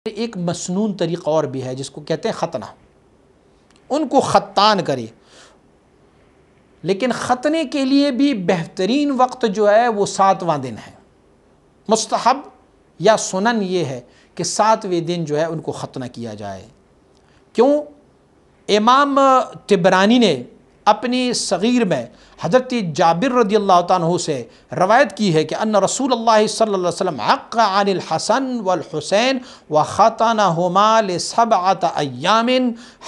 ایک مسنون طریقہ اور بھی ہے جس کو کہتے ہیں ختنہ، ان کو ختان کرے، لیکن ختنے کے لیے بھی بہترین وقت جو ہے وہ 7واں دن ہے۔ مستحب یا سنن یہ ہے کہ 7ویں دن جو ہے ان کو ختنہ کیا جائے۔ کیوں؟ امام طبرانی نے اپنی صغیر میں حضرت جابر رضی اللہ عنہ سے روایت کی ہے کہ ان رسول اللہ صلی اللہ علیہ وسلم عق عن الحسن والحسین وختنہما ل7 ایام۔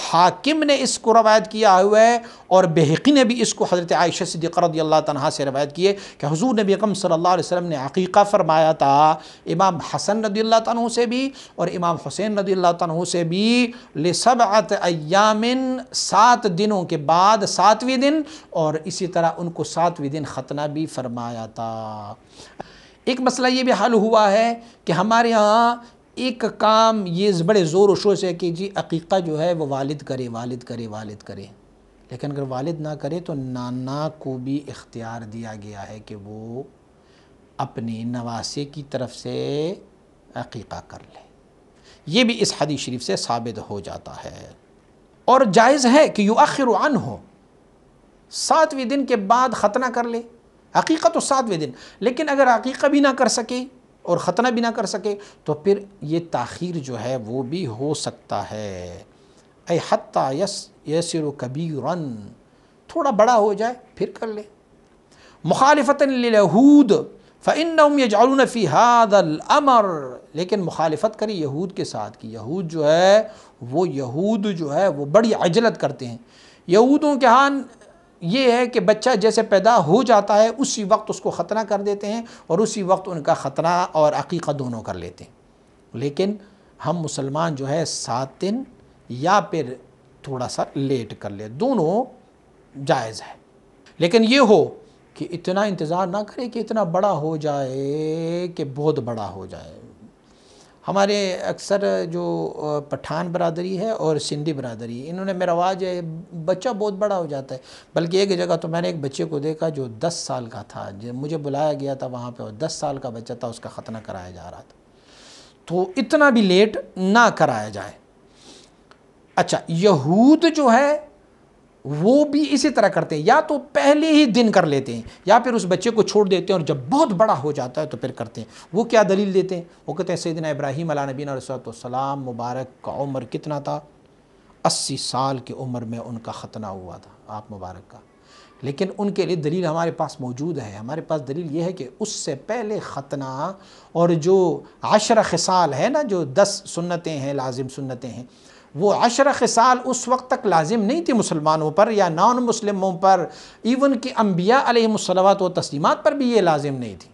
حاکم نے اس کو روایت کیا ہوا ہے اور بہقی نے بھی اس کو حضرت عائشہ صدیقہ رضی اللہ عنہا سے روایت کی ہے کہ حضور نبی اکرم صلی اللہ علیہ وسلم نے عقیقہ فرمایا تھا امام حسن رضی اللہ عنہ سے بھی اور امام حسین رضی اللہ عنہ سے بھی ل7 ایام، 7 دنوں کے بعد 7ویں دن، اور اسی طرح ان کو 7ویں دن ختنہ بھی فرمایا تھا۔ ایک مسئلہ یہ بھی حل ہوا ہے کہ ہمارے ہاں ایک کام یہ بڑے زور و شور سے کہ جی عقیقہ جو ہے وہ والد کرے والد کرے والد کرے، لیکن اگر والد نہ کرے تو نانا کو بھی اختیار دیا گیا ہے کہ وہ اپنے نواسے کی طرف سے عقیقہ کر لے۔ یہ بھی اس حدیث شریف سے ثابت ہو جاتا ہے، اور جائز ہے کہ یؤخر عنہ، 7ویں دن کے بعد ختنہ کر لے۔ عقیقہ تو 7ویں دن، لیکن اگر عقیقہ بھی نہ کر سکے اور ختنہ بھی نہ کر سکے تو پھر یہ تاخیر جو ہے وہ بھی ہو سکتا ہے۔ اے حتی یصیر کبیرا، تھوڑا بڑا ہو جائے پھر کر لے۔ مخالفتا للیہود فإنہم یجعلون فی ھذا الامر، لیکن مخالفت کری یہود کے ساتھ کہ یہود جو ہے وہ بڑی عجلت کرتے ہیں۔ یہودوں کے ہاں یہ ہے کہ بچہ جیسے پیدا ہو جاتا ہے اسی وقت اس کو ختنہ کر دیتے ہیں اور اسی وقت ان کا ختنہ اور عقیقہ دونوں کر لیتے ہیں، لیکن ہم مسلمان جو ہے 7 دن یا پھر تھوڑا سا لیٹ کر لے، دونوں جائز ہے۔ لیکن یہ ہو کہ اتنا انتظار نہ کرے کہ اتنا بڑا ہو جائے کہ بہت بڑا ہو جائے۔ ہمارے اکثر جو پٹھان برادری ہے اور سندھی برادری، انہوں نے میرا رواج ہے بچہ بہت بڑا ہو جاتا ہے، بلکہ ایک جگہ تو میں نے ایک بچے کو دیکھا جو 10 سال کا تھا، مجھے بلایا گیا تھا وہاں پہ، اور 10 سال کا بچہ تھا، اس کا ختنہ کرایا جا رہا تھا۔ تو اتنا بھی لیٹ نہ کرایا جائے۔ اچھا، یہود جو ہے وہ بھی اسی طرح کرتے ہیں، یا تو پہلے ہی دن کر لیتے ہیں یا پھر اس بچے کو چھوڑ دیتے ہیں اور جب بہت بڑا ہو جاتا ہے تو پھر کرتے ہیں۔ وہ کیا دلیل دیتے ہیں؟ وہ کہتے ہیں سیدنا ابراہیم علیہ نبینا علیہ السلام مبارک کا عمر کتنا تھا؟ 80 سال کی عمر میں ان کا ختنہ ہوا تھا آپ مبارک کا، لیکن ان کے لیے دلیل ہمارے پاس موجود ہے۔ ہمارے پاس دلیل یہ ہے کہ اس سے پہلے ختنہ اور جو 10 خصال ہے نا، جو 10 سنتیں ہیں، لازم سنتیں ہیں، وہ 10 خصال اس وقت تک لازم نہیں تھی مسلمانوں پر یا نان مسلموں پر، ایون کہ انبیاء علیہم الصلوات و تسلیمات پر بھی یہ لازم نہیں تھی۔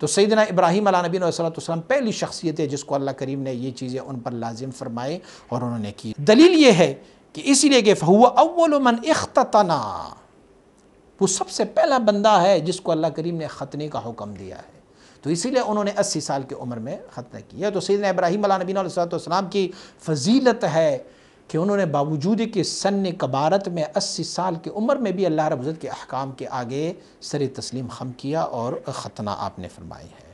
تو سیدنا ابراہیم علیہ نبینا علیہ السلام پہلی شخصیت ہے جس کو اللہ کریم نے یہ چیزیں ان پر لازم فرمائے اور انہوں نے کی۔ دلیل یہ ہے کہ اسی لیے کہ فَهُوَ أَوَّلُ مَنْ اخْتَتَنَا، وہ سب سے پہلا بندہ ہے جس کو اللہ کریم نے ختنے کا حکم دیا ہے، تو اسی لیے انہوں نے 80 سال کی عمر میں ختنہ کیا۔ تو سیدنا ابراہیم علیہ نبینا علیہ السلام کی فضیلت ہے کہ انہوں نے باوجود کہ سن کبارت میں 80 سال کی عمر میں بھی اللہ رب العزت کے احکام کے آگے سر تسلیم خم کیا اور ختنہ آپ نے فرمائی ہے۔